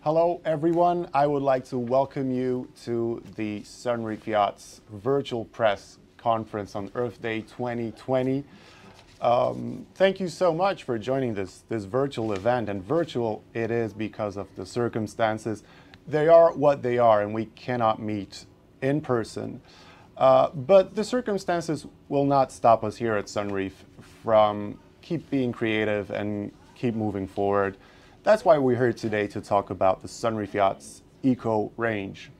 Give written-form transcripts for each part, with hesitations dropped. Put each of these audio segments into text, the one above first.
Hello, everyone. I would like to welcome you to the Sunreef Yachts Virtual Press Conference on Earth Day 2020. Thank you so much for joining this virtual event, and virtual it is because of the circumstances. They are what they are, and we cannot meet in person. But the circumstances will not stop us here at Sunreef from keep being creative and keep moving forward. That's why we're here today to talk about the Sunreef Yachts Eco range.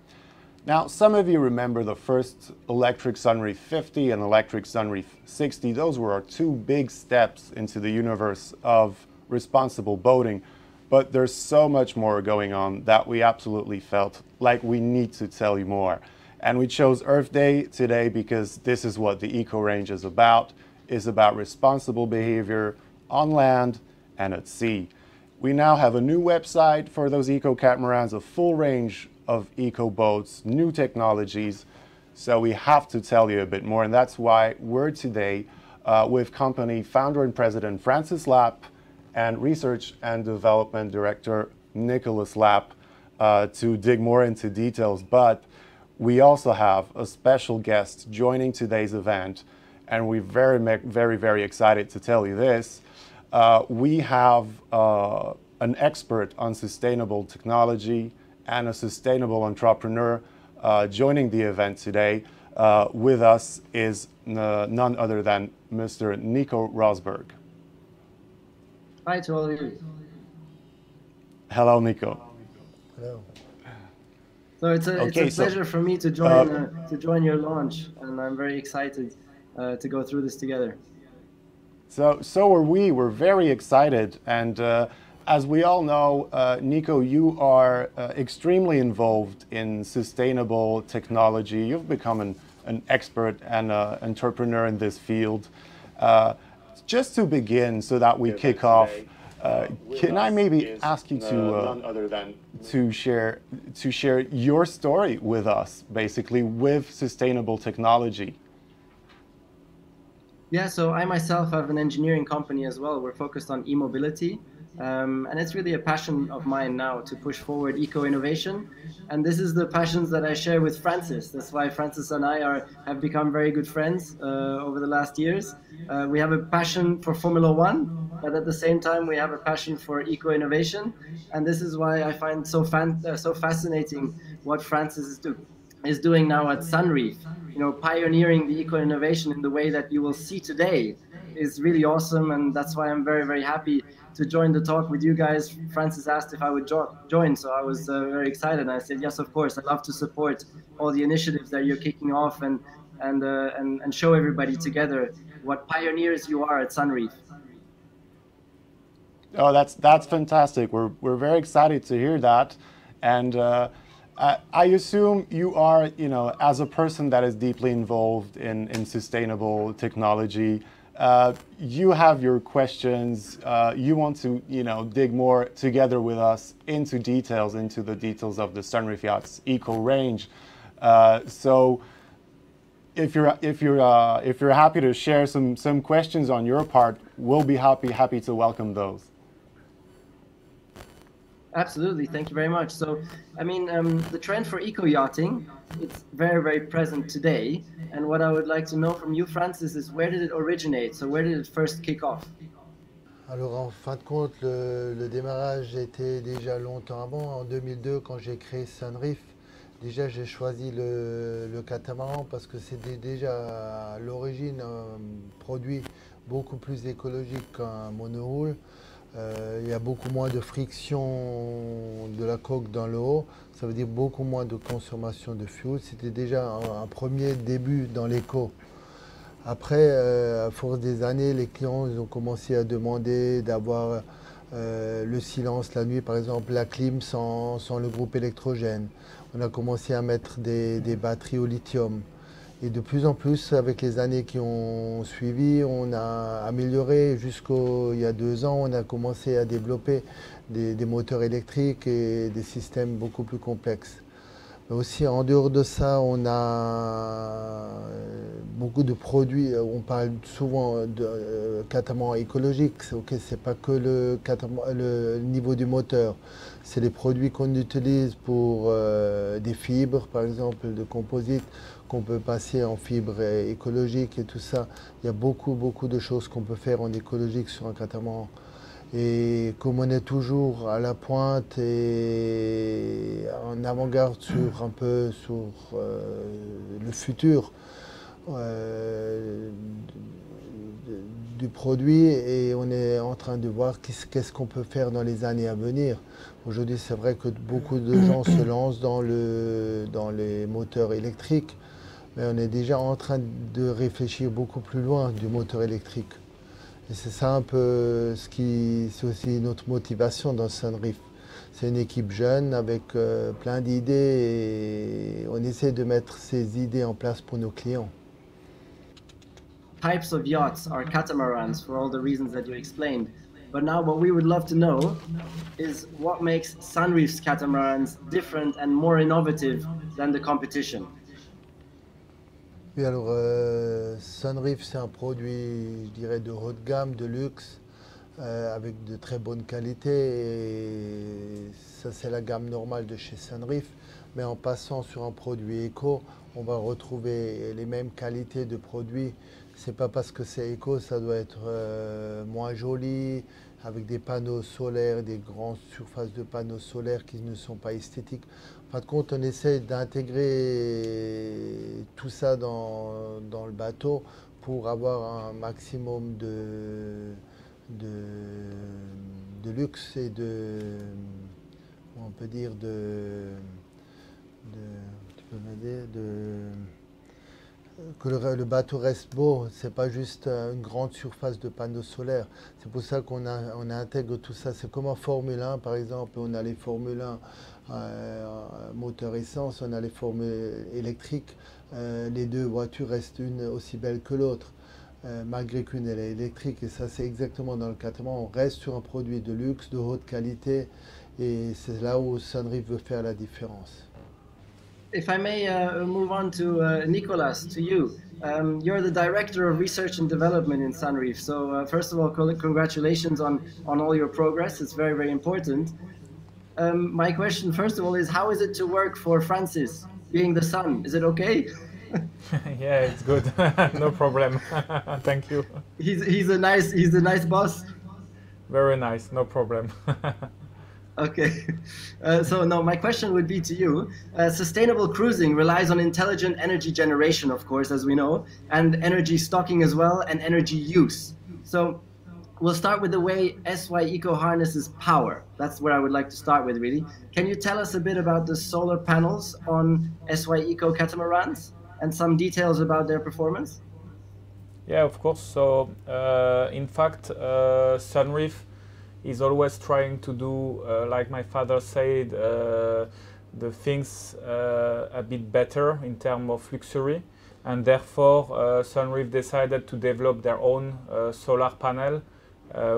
Now, some of you remember the first electric Sunreef 50 and electric Sunreef 60. Those were our two big steps into the universe of responsible boating. But there's so much more going on that we absolutely felt like we need to tell you more. And we chose Earth Day today because this is what the Eco range is about responsible behavior on land and at sea. We now have a new website for those eco catamarans, a full range of eco boats, new technologies. So we have to tell you a bit more, and that's why we're today with company founder and president Nicolas Lapp and research and development director Nicolas Lapp to dig more into details. But we also have a special guest joining today's event, and we're very excited to tell you this. We have an expert on sustainable technology and a sustainable entrepreneur joining the event today. With us is none other than Mr. Nico Rosberg. Hi to all of you. Hello, Nico. Hello. So it's a pleasure for me to join your launch, and I'm very excited to go through this together. So are we. We're very excited, and as we all know, Nico, you are extremely involved in sustainable technology. You've become an expert and an entrepreneur in this field. Just to begin, so that we kick off, can I maybe ask you to share your story with us, basically, with sustainable technology? Yeah, so I myself have an engineering company as well. We're focused on e-mobility, and it's really a passion of mine now to push forward eco-innovation. And this is the passions that I share with Francis. That's why Francis and I have become very good friends over the last years. We have a passion for Formula One, but at the same time we have a passion for eco-innovation. And this is why I find so fascinating what Francis is doing now at Sunreef. You know, pioneering the eco-innovation in the way that you will see today is really awesome, and that's why I'm very happy to join the talk with you guys. Francis asked if I would join, so I was very excited, and I said yes, of course. I'd love to support all the initiatives that you're kicking off and show everybody together what pioneers you are at Sunreef. Oh, that's fantastic. We're very excited to hear that, and I assume you are, you know, as a person that is deeply involved in sustainable technology, you have your questions. You want to, you know, dig more together with us into the details of the Sunreef Yachts Eco range. So, if you're happy to share some questions on your part, we'll be happy to welcome those. Absolutely, thank you very much. So, I mean, the trend for eco-yachting, it's very present today. And what I would like to know from you, Francis, is where did it originate? So where did it first kick off? Alors en fin de compte, le démarrage était déjà longtemps avant. En 2002, quand j'ai créé Sunreef, déjà j'ai choisi le catamaran parce que c'était déjà à l'origine un produit beaucoup plus écologique qu'un monohull. Il y a beaucoup moins de friction de la coque dans le haut, ça veut dire beaucoup moins de consommation de fuel. C'était déjà un premier début dans l'éco. Après, à force des années, les clients ils ont commencé à demander d'avoir le silence la nuit, par exemple la clim sans le groupe électrogène. On a commencé à mettre des batteries au lithium. Et de plus en plus, avec les années qui ont suivi, on a amélioré il y a 2 ans, on a commencé à développer des moteurs électriques et des systèmes beaucoup plus complexes. Mais aussi, en dehors de ça, on a beaucoup de produits. On parle souvent de catamarans écologiques. Ok, c'est pas que le niveau du moteur. C'est les produits qu'on utilise pour des fibres, par exemple, de composite, qu'on peut passer en fibres écologiques et tout ça. Il y a beaucoup de choses qu'on peut faire en écologique sur un catamaran. Et comme on est toujours à la pointe et en avant-garde sur un peu sur le futur euh, du produit, et on est en train de voir qu'est-ce qu'on peut faire dans les années à venir. Aujourd'hui, c'est vrai que beaucoup de gens se lancent dans les moteurs électriques, mais on est déjà en train de réfléchir beaucoup plus loin du moteur électrique. Et c'est ça un peu c'est aussi notre motivation dans Sunreef. C'est une équipe jeune avec plein d'idées et on essaie de mettre ces idées en place pour nos clients. Types of yachts are catamarans for all the reasons that you explained. But now what we would love to know is what makes Sunreef's catamarans different and more innovative than the competition. Oui, alors Sunreef, c'est un produit, je dirais, de haut de gamme, de luxe, avec de très bonne qualité. Et ça, c'est la gamme normale de chez Sunreef. Mais en passant sur un produit éco, on va retrouver les mêmes qualités de produits. C'est pas parce que c'est éco, ça doit être moins joli, avec des panneaux solaires, des grandes surfaces de panneaux solaires qui ne sont pas esthétiques. En fin de compte, on essaie d'intégrer tout ça dans le bateau pour avoir un maximum de luxe et on peut dire tu peux m'aider, que le bateau reste beau. C'est pas juste une grande surface de panneaux solaires. C'est pour ça qu'on intègre tout ça. C'est comme en Formule 1, par exemple. On a les Formule 1 moteur essence, on a les formules électriques. Les deux voitures restent une aussi belle que l'autre, malgré qu'une elle est électrique. Et ça, c'est exactement dans le catamaran. On reste sur un produit de luxe, de haute qualité. Et c'est là où Sunreef veut faire la différence. If I may move on to Nicolas, to you. You're the Director of Research and Development in Sunreef. So first of all, congratulations on all your progress. It's very, very important. My question, first of all, is how is it to work for Francis, being the son? Is it okay? Yeah, it's good. No problem. Thank you. He's a nice boss. Very nice. No problem. Okay. So now my question would be to you. Sustainable cruising relies on intelligent energy generation, of course, as we know, and energy stocking as well, and energy use. So we'll start with the way SY Eco harnesses power. That's where I would like to start with, really. Can you tell us a bit about the solar panels on SY Eco catamarans and some details about their performance? Yeah, of course. So, in fact, Sunreef is always trying to do, like my father said, the things a bit better in terms of luxury. And therefore, Sunreef decided to develop their own solar panel,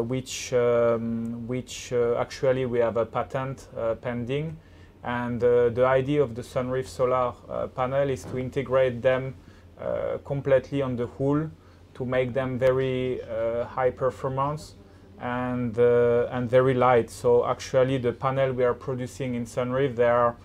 which actually we have a patent pending. And the idea of the Sunreef solar panel is to integrate them completely on the hull to make them very high performance and very light. So actually the panel we are producing in Sunreef, they are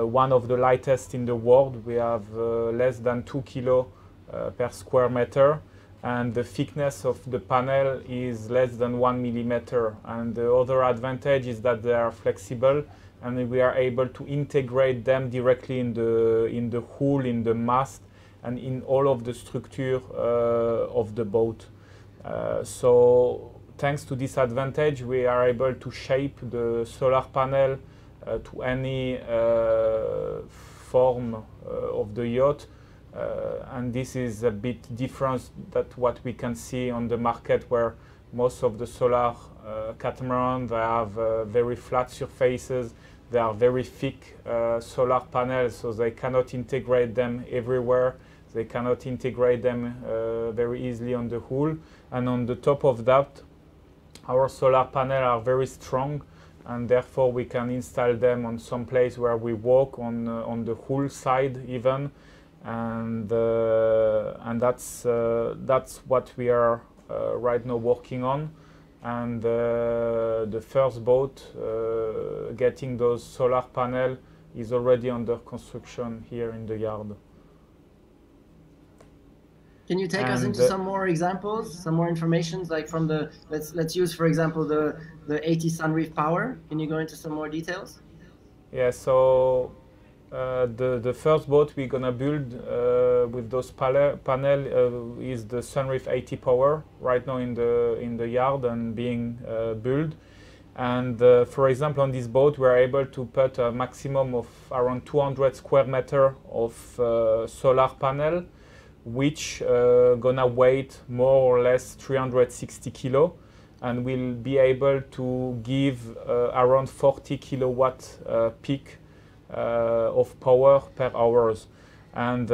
one of the lightest in the world. We have less than 2 kilo per square meter, and the thickness of the panel is less than 1 millimeter. And the other advantage is that they are flexible, and we are able to integrate them directly in the hull, in the mast, and in all of the structure of the boat. So thanks to this advantage, we are able to shape the solar panel to any form of the yacht. And this is a bit different than what we can see on the market, where most of the solar catamaran, they have very flat surfaces. They are very thick solar panels, so they cannot integrate them everywhere. They cannot integrate them very easily on the hull. And on the top of that, our solar panels are very strong, and therefore we can install them on some place where we walk on the hull side even, and that's what we are right now working on. And the first boat getting those solar panels is already under construction here in the yard. Can you take us into some more examples, some more information, like from the, let's use for example the 80 Sunreef Power. Can you go into some more details? Yeah, so the first boat we're gonna build with those panel is the Sunreef 80 Power, right now in the yard and being built. And for example, on this boat we're able to put a maximum of around 200 square meters of solar panel, which gonna weigh more or less 360 kilo, and will be able to give around 40 kilowatt peak of power per hours. And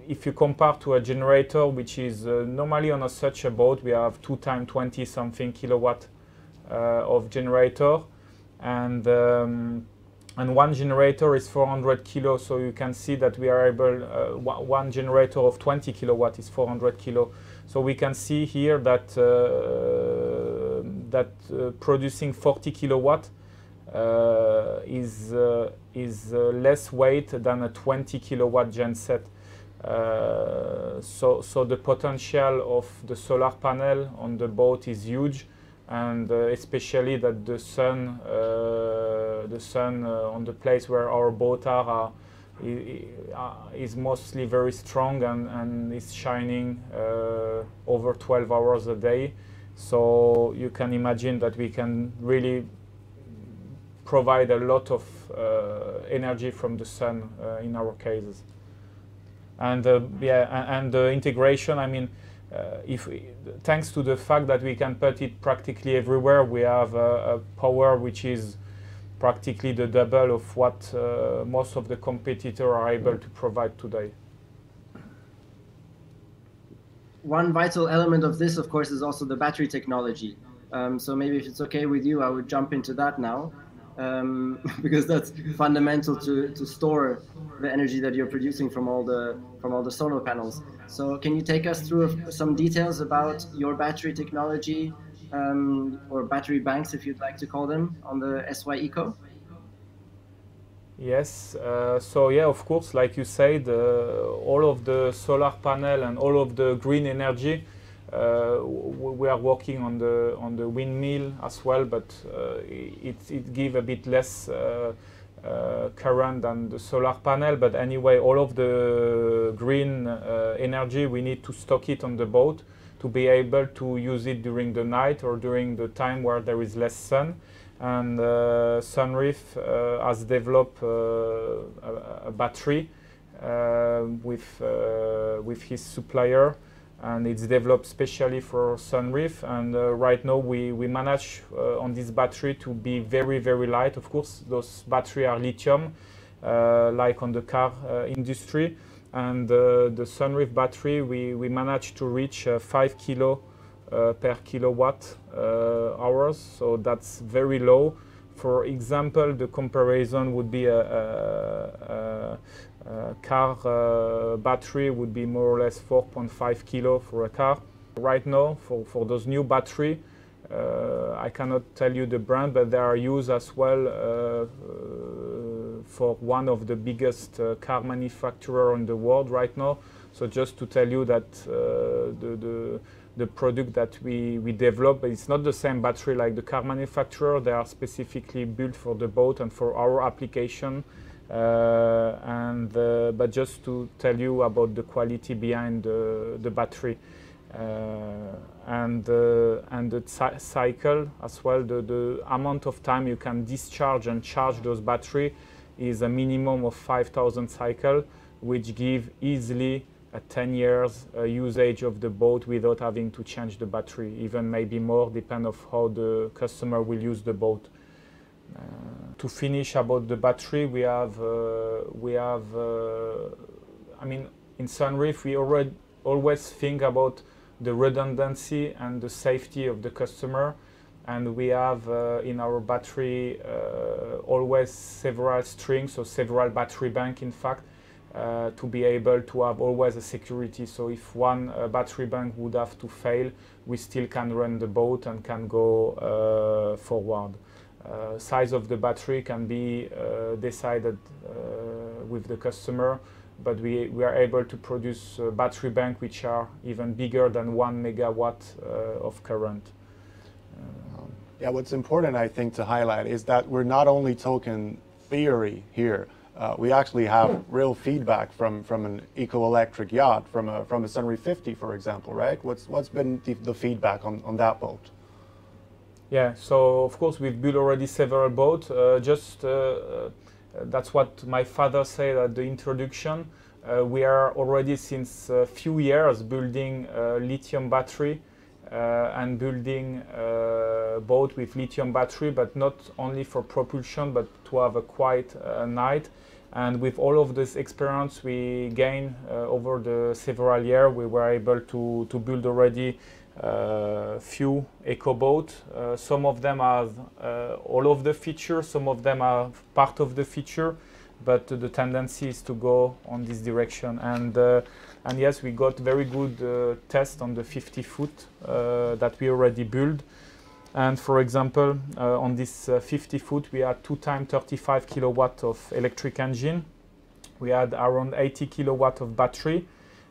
if you compare to a generator, which is normally on such a boat, we have 2 times 20 something kilowatt of generator, and one generator is 400 kilo, so you can see that we are able, one generator of 20 kilowatt is 400 kilo. So we can see here that producing 40 kilowatt is less weight than a 20 kilowatt genset. So the potential of the solar panel on the boat is huge, and especially that the sun on the place where our boat are is mostly very strong and is shining over 12 hours a day. So you can imagine that we can really provide a lot of energy from the sun in our cases. And the integration, I mean, thanks to the fact that we can put it practically everywhere, we have a power which is practically the double of what most of the competitors are able to provide today. One vital element of this, of course, is also the battery technology. So maybe if it's okay with you, I would jump into that now, because that's fundamental to store the energy that you're producing from all the solar panels. So can you take us through some details about your battery technology, or battery banks, if you'd like to call them, on the SY Eco? Yes, so yeah, of course, like you said, all of the solar panel and all of the green energy, we are working on the windmill as well, but it gives a bit less current than the solar panel. But anyway, all of the green energy, we need to stock it on the boat to be able to use it during the night or during the time where there is less sun. And Sunreef has developed a battery with his supplier, and it's developed specially for Sunreef. And right now we manage on this battery to be very, very light. Of course, those batteries are lithium, like on the car industry. And the Sunreef battery, we managed to reach 5 kilo per kilowatt hours, so that's very low. For example, the comparison would be a car battery would be more or less 4.5 kilo for a car. Right now, for those new battery, I cannot tell you the brand, but they are used as well for one of the biggest car manufacturer in the world right now. So just to tell you that the product that we develop, it's not the same battery like the car manufacturer. They are specifically built for the boat and for our application. But just to tell you about the quality behind the battery. And the cycle as well, the amount of time you can discharge and charge those batteries is a minimum of 5,000 cycles, which give easily a 10 years usage of the boat without having to change the battery, even maybe more, depending on how the customer will use the boat. To finish about the battery, we have I mean, in Sunreef we always think about the redundancy and the safety of the customer, and we have in our battery always several strings, so several battery bank in fact, to be able to have always a security. So if one battery bank would have to fail, we still can run the boat and can go forward. Size of the battery can be decided with the customer, but we are able to produce battery bank which are even bigger than 1 megawatt of current. Yeah, what's important, I think, to highlight is that we're not only talking theory here. We actually have real feedback from an eco-electric yacht, from a Sunreef 50, for example, right? What's been the feedback on that boat? Yeah, so of course we've built already several boats. That's what my father said at the introduction. We are already since a few years building lithium battery and building boat with lithium battery, but not only for propulsion, but to have a quiet night. And with all of this experience we gained over the several years, we were able to build already few eco boats. Some of them have all of the features, some of them are part of the feature, but the tendency is to go on this direction. And yes, we got very good test on the 50 foot that we already built. And for example, on this 50 foot, we had 2 times 35 kilowatt of electric engine. We had around 80 kilowatt of battery.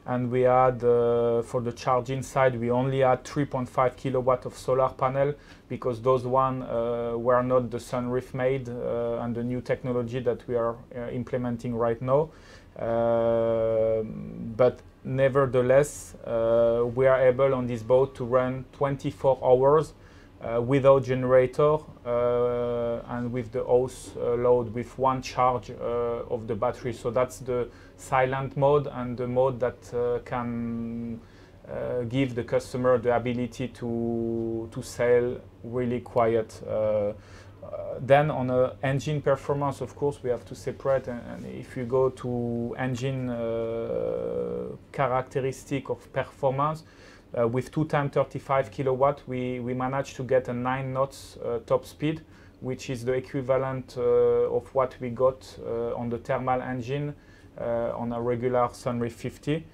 And we had, for the charging side, we only had 3.5 kilowatt of solar panel, because those one were not the Sunreef made and the new technology that we are implementing right now. But nevertheless, we are able on this boat to run 24 hours without generator and with the hose load with one charge of the battery. So that's the silent mode and the mode that can give the customer the ability to sail really quiet. Then on engine performance, of course, we have to separate. And if you go to engine characteristic of performance, with 2 times 35 kilowatt, we managed to get a 9 knots top speed, which is the equivalent of what we got on the thermal engine on a regular Sunreef 50,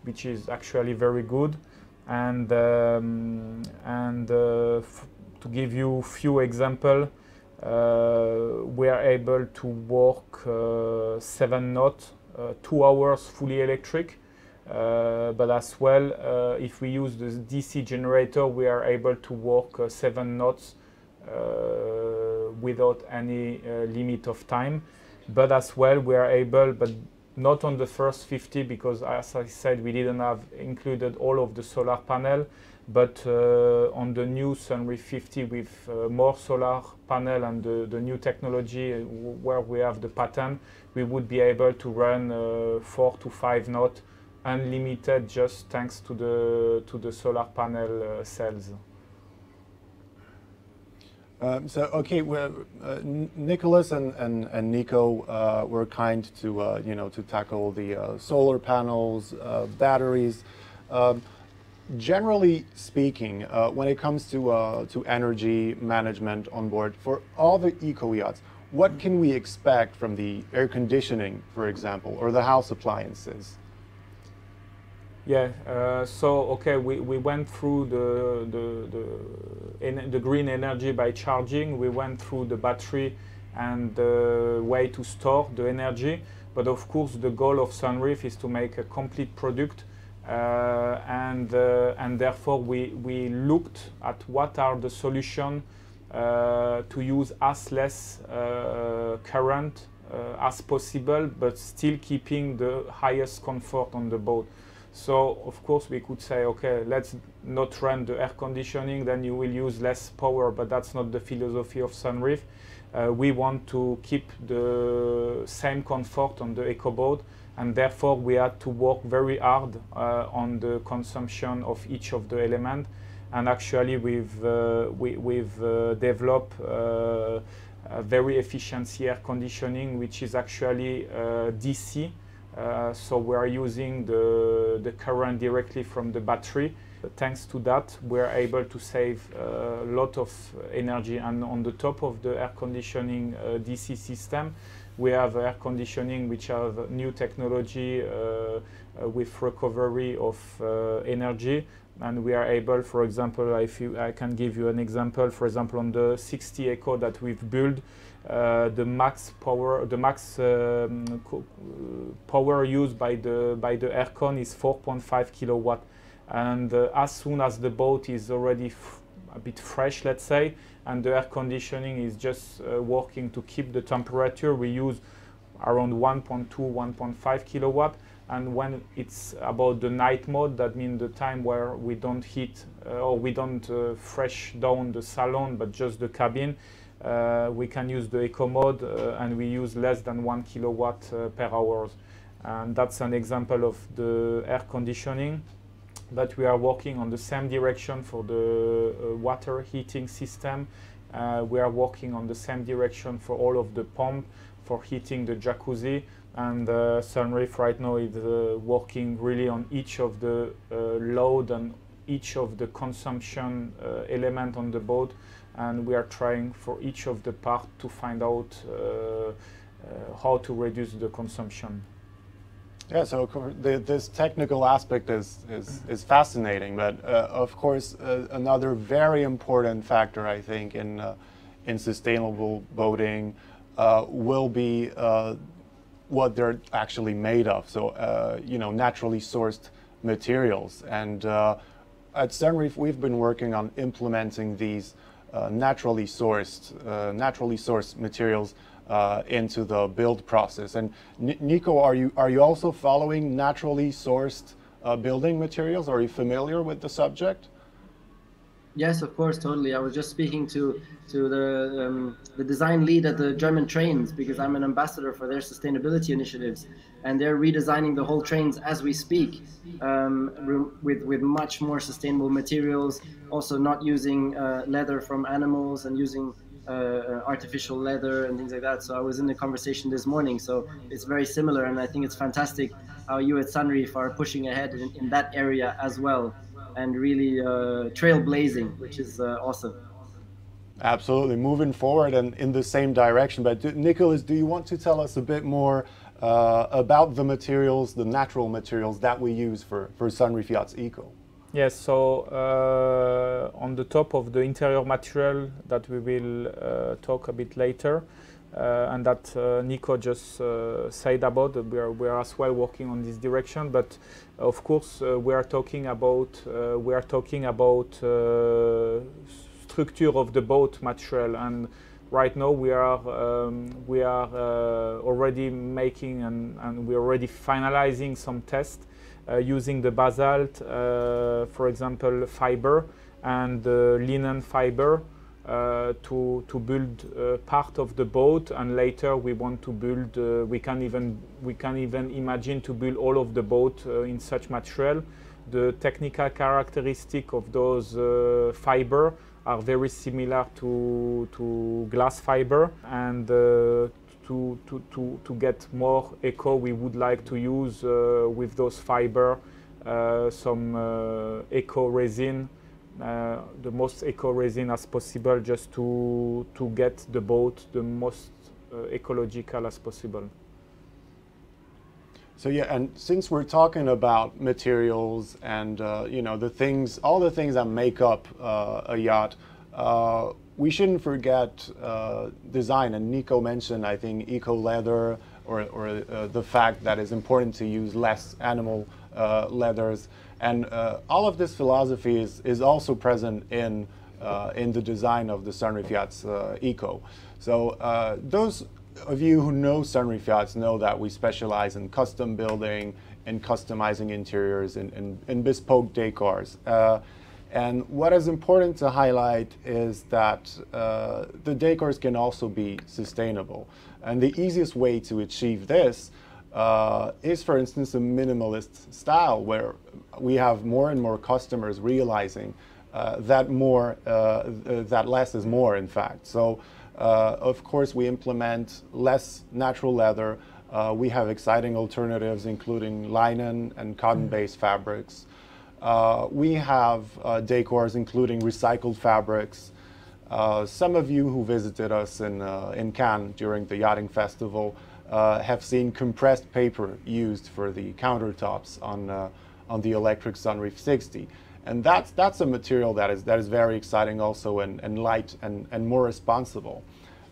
which is actually very good. And to give you a few examples, we are able to work 7 knots, 2 hours fully electric. But as well, if we use the DC generator, we are able to work 7 knots without any limit of time. But as well, we are able, but not on the first 50, because as I said, we didn't have included all of the solar panel. But on the new Sunreef 50 with more solar panel and the new technology where we have the patent, we would be able to run 4 to 5 knots unlimited, just thanks to the solar panel cells. So okay, Nicolas and Nico were kind to to tackle the solar panels, batteries. Generally speaking, when it comes to energy management on board for all the eco yachts, what can we expect from the air conditioning, for example, or the house appliances? Yeah, so okay, we went through the green energy by charging. We went through the battery and the way to store the energy. But of course, the goal of Sunreef is to make a complete product, and therefore we looked at what are the solutions to use as less current as possible, but still keeping the highest comfort on the boat. So of course we could say, okay, let's not run the air conditioning, then you will use less power, but that's not the philosophy of Sunreef. We want to keep the same comfort on the EcoBoat, and therefore we had to work very hard on the consumption of each of the elements. And actually we've developed a very efficient air conditioning, which is actually DC. So we are using the current directly from the battery, Thanks to that, we're able to save a lot of energy. And on the top of the air conditioning DC system, we have air conditioning which have new technology with recovery of energy. And we are able, for example, I can give you an example. For example, on the 60 Eco that we've built, the max power used by the aircon is 4.5 kilowatt. And as soon as the boat is already a bit fresh, let's say, and the air conditioning is just working to keep the temperature, we use around 1.2, 1.5 kilowatt. And when it's about the night mode, that means the time where we don't heat or we don't fresh down the salon, but just the cabin, we can use the Eco mode and we use less than 1 kilowatt per hour. And that's an example of the air conditioning. But we are working on the same direction for the water heating system. We are working on the same direction for all of the pump for heating the jacuzzi. And Sunreef right now is working really on each of the load and each of the consumption element on the boat. And we are trying for each of the part to find out how to reduce the consumption. Yeah, so this technical aspect is fascinating, but of course another very important factor, I think, in sustainable boating will be what they're actually made of. So you know, naturally sourced materials. And at Sunreef, we've been working on implementing these naturally sourced materials into the build process. And Nico, are you also following naturally sourced building materials? Are you familiar with the subject? Yes, of course, totally. I was just speaking to the design lead at the German trains, because I'm an ambassador for their sustainability initiatives, and they're redesigning the whole trains as we speak, with much more sustainable materials, also not using leather from animals and using artificial leather and things like that. So I was in the conversation this morning, so it's very similar, and I think it's fantastic how you at Sunreef are pushing ahead in that area as well, and really trailblazing, which is awesome. Absolutely, moving forward and in the same direction. But Nicolas, do you want to tell us a bit more about the materials, the natural materials that we use for Sunreef Yachts Eco? Yes, so on the top of the interior material that we will talk a bit later, and that Nico just said about, we are as well working on this direction. But of course, we are talking about structure of the boat material, and right now we are already making and we're already finalizing some tests using the basalt, for example, fiber and linen fiber to build part of the boat, and later we want to build. We can even imagine to build all of the boat in such material. The technical characteristic of those fiber are very similar to glass fiber, and to get more eco, we would like to use with those fiber some eco resin, the most eco resin as possible, just to get the boat the most ecological as possible. So yeah, and since we're talking about materials and you know, all the things that make up a yacht, we shouldn't forget design. And Nico mentioned, I think, eco leather, or the fact that it's important to use less animal leathers, and all of this philosophy is also present in the design of the Sunreef Yachts Eco. So those of you who know Sunreef Yachts know that we specialize in custom building and customizing interiors and bespoke decors. And what is important to highlight is that the decors can also be sustainable. And the easiest way to achieve this is, for instance, a minimalist style, where we have more and more customers realizing that less is more, in fact. So of course, we implement less natural leather. We have exciting alternatives, including linen and cotton-based fabrics. We have decors including recycled fabrics. Some of you who visited us in Cannes during the yachting festival have seen compressed paper used for the countertops on the electric Sunreef 60. And that's a material that is very exciting also and light and more responsible.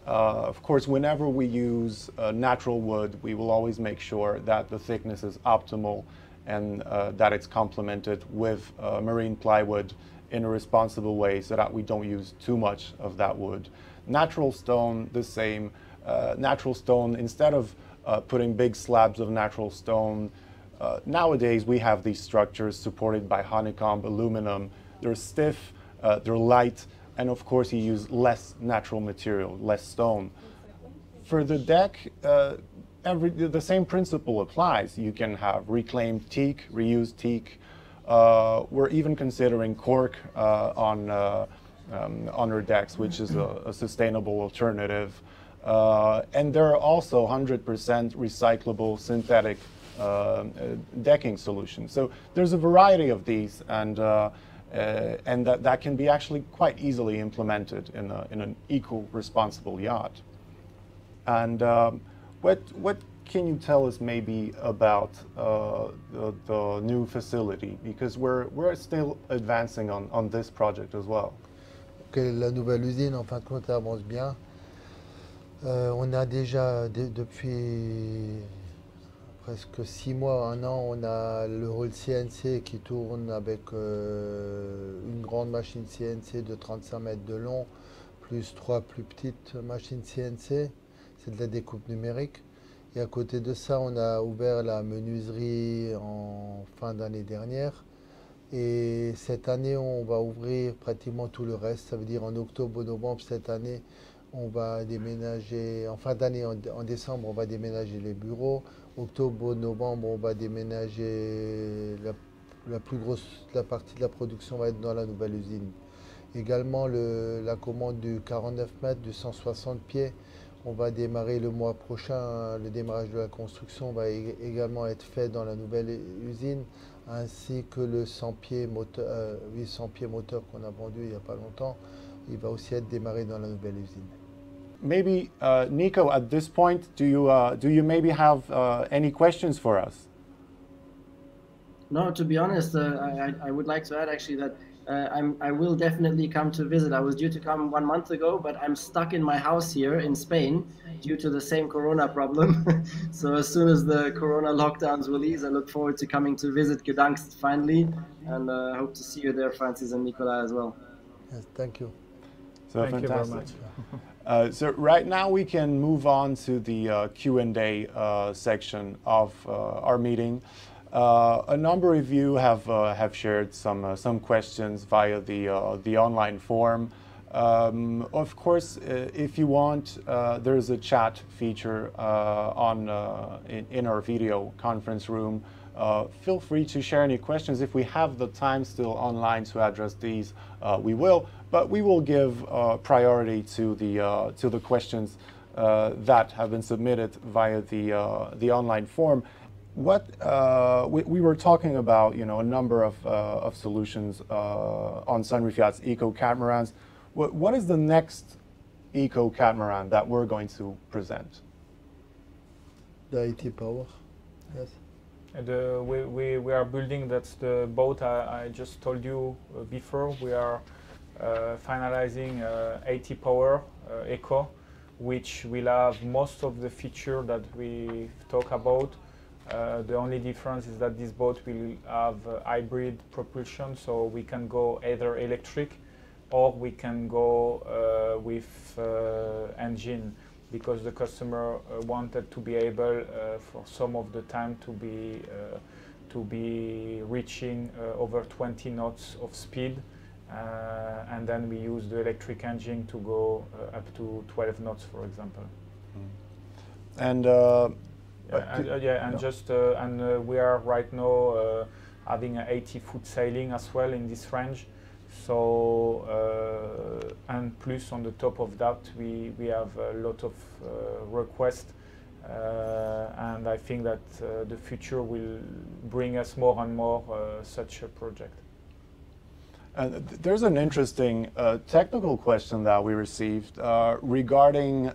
Of course, whenever we use natural wood, we will always make sure that the thickness is optimal and that it's complemented with marine plywood in a responsible way so that we don't use too much of that wood. Natural stone, the same. Natural stone, instead of putting big slabs of natural stone, nowadays we have these structures supported by honeycomb aluminum. They're stiff, they're light, and of course you use less natural material, less stone. For the deck, the same principle applies. You can have reclaimed teak, reused teak. We're even considering cork on our decks, which is a sustainable alternative. And there are also 100% recyclable synthetic decking solutions. So there's a variety of these, and that can be actually quite easily implemented in an eco-responsible yacht. And what can you tell us maybe about the new facility? Because we're still advancing on this project as well. Okay, la nouvelle usine, en fin de compte, avance bien. On a déjà, depuis presque 6 mois, 1 an, on a le hall CNC qui tourne avec une grande machine CNC de 35 mètres de long, plus 3 plus petites machines CNC. C'est de la découpe numérique. Et à côté de ça, on a ouvert la menuiserie en fin d'année dernière. Et cette année, on va ouvrir pratiquement tout le reste. Ça veut dire en octobre ou novembre cette année, on va déménager, en fin d'année, en décembre, on va déménager les bureaux. Octobre, novembre, on va déménager la plus grosse partie de la production va être dans la nouvelle usine. Également, la commande du 49 mètres, du 160 pieds, on va démarrer le mois prochain. Le démarrage de la construction va également être fait dans la nouvelle usine, ainsi que le 100 pieds moteur, 800 pieds moteur qu'on a vendu il n'y a pas longtemps. Il va aussi être démarré dans la nouvelle usine. Maybe, Nico, at this point, do you maybe have any questions for us? No, to be honest, I would like to add actually that I will definitely come to visit. I was due to come 1 month ago, but I'm stuck in my house here in Spain due to the same Corona problem. So as soon as the Corona lockdowns will ease, I look forward to coming to visit Gdansk finally, and hope to see you there, Francis and Nicolas, as well. Yes, thank you. So Thank fantastic. you very much. So right now we can move on to the Q&A section of our meeting. A number of you have shared some questions via the online form. Of course, if you want, there's a chat feature in our video conference room. Feel free to share any questions. If we have the time still online to address these, we will. But we will give priority to the questions that have been submitted via the online form. What we were talking about, a number of solutions on Sunreef Yachts Eco catamarans. What is the next eco catamaran that we're going to present? The 80 power, yes. We are building, that's the boat I just told you before. We are finalizing 80 power Eco, which will have most of the feature that we talk about. The only difference is that this boat will have hybrid propulsion, so we can go either electric or we can go with engine, because the customer wanted to be able for some of the time to be reaching over 20 knots of speed, and then we use the electric engine to go up to 12 knots, for example. And we are right now having an 80-foot sailing as well in this range. So and plus on the top of that, we have a lot of requests And I think that the future will bring us more and more such a project. There's an interesting technical question that we received regarding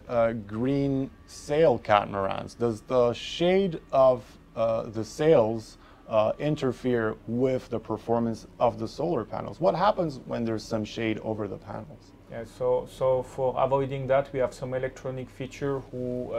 green sail catamarans. Does the shade of the sails interfere with the performance of the solar panels? What happens when there's some shade over the panels? Yeah, so for avoiding that, we have some electronic feature who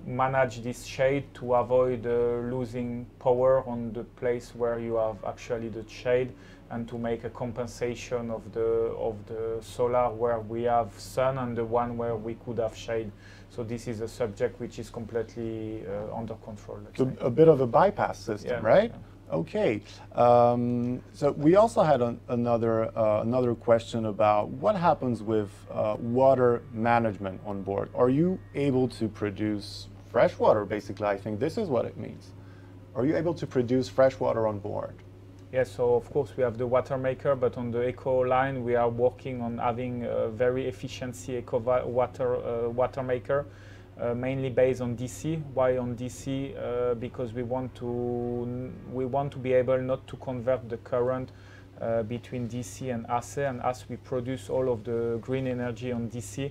manage this shade to avoid losing power on the place where you have actually the shade, and to make a compensation of the solar where we have sun and the one where we could have shade. So this is a subject which is completely under control. So a bit of a bypass system, yeah, right? Yeah. Okay. So we also had another question about what happens with water management on board. Are you able to produce fresh water? Basically, I think this is what it means. Are you able to produce fresh water on board? Yes, so of course we have the water maker, but on the Eco line we are working on having a very efficiency Eco water maker, mainly based on DC. Why on DC? Because we want to be able not to convert the current between DC and AC, and as we produce all of the green energy on DC,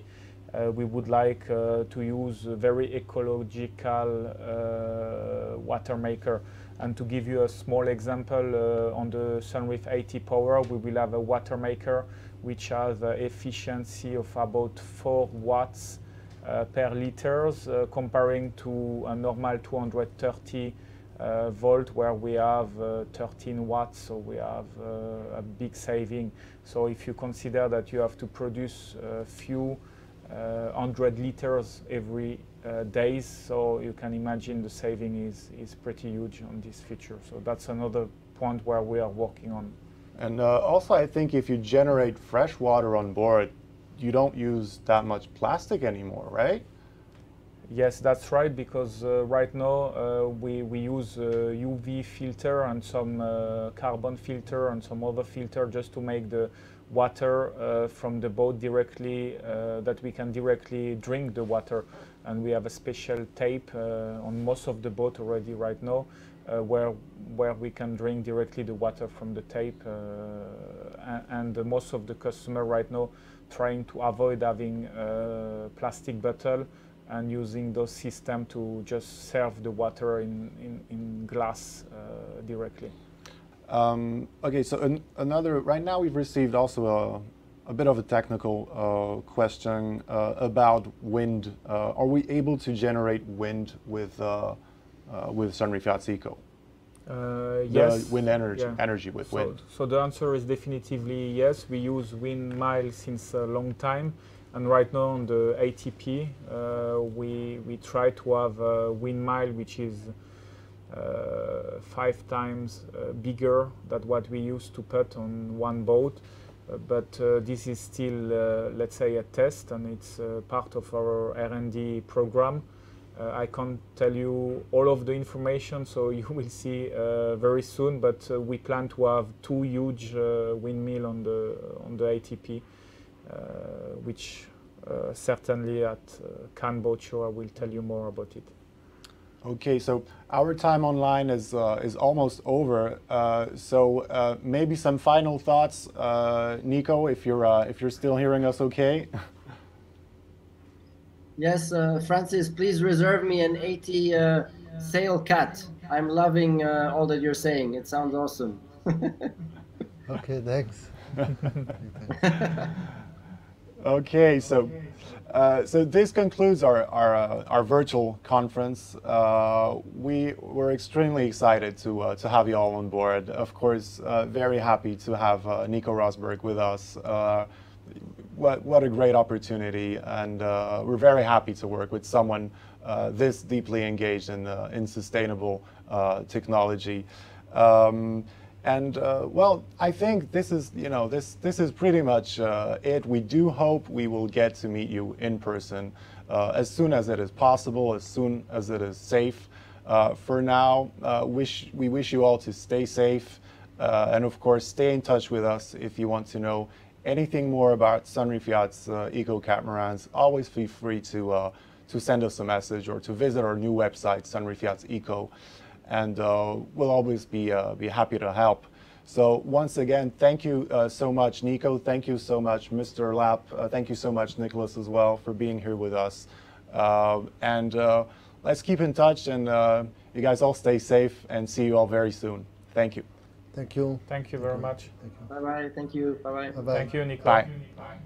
we would like to use a very ecological water maker. And to give you a small example, on the Sunreef 80 Power, we will have a water maker which has an efficiency of about 4 watts per liters, comparing to a normal 230 volt where we have 13 watts, so we have a big saving. So if you consider that you have to produce a few 100 liters every days, so you can imagine the saving is pretty huge on this feature. So that's another point where we are working on. And also, I think if you generate fresh water on board, you don't use that much plastic anymore, right? Yes, that's right, because right now we use UV filter and some carbon filter and some other filter just to make the water from the boat directly, that we can directly drink the water. And we have a special tape on most of the boat already right now, where we can drink directly the water from the tape. And most of the customer right now trying to avoid having plastic bottle and using those systems to just serve the water in glass directly. Okay, so right now we've received also a bit of a technical question about wind. Are we able to generate wind with Sunreef Yachts Eco? Yes. The wind energy with wind. So the answer is definitively yes. We use windmill since a long time, and right now on the ATP we try to have a windmill which is 5 times bigger than what we used to put on one boat. But this is still, let's say, a test, and it's part of our R&D program. I can't tell you all of the information, so you will see very soon. But we plan to have 2 huge windmills on the ATP, which certainly at Cannes Boat Show I will tell you more about it. Okay, so our time online is almost over. So maybe some final thoughts, Nico, if you're still hearing us, okay? Yes, Francis, please reserve me an 80 sail cat. I'm loving all that you're saying. It sounds awesome. Okay, thanks. Okay, so this concludes our virtual conference. We're extremely excited to have you all on board. Of course, very happy to have Nico Rosberg with us. What a great opportunity, and we're very happy to work with someone this deeply engaged in sustainable technology. Well, I think this is, this is pretty much it. We do hope we will get to meet you in person as soon as it is possible, as soon as it is safe. For now, we wish you all to stay safe, and of course, stay in touch with us if you want to know anything more about Sunreef Yachts Eco catamarans. Always feel free to to send us a message or to visit our new website, Sunreef Yachts Eco, and we'll always be happy to help. So once again, thank you so much, Nico. Thank you so much, Mr. Lapp. Thank you so much, Nicolas, as well, for being here with us. And let's keep in touch, and you guys all stay safe, and see you all very soon. Thank you. Thank you. Thank you very much. Thank you. Bye-bye. Thank you. Bye-bye. Bye-bye. Thank you, Nico. Bye. Bye.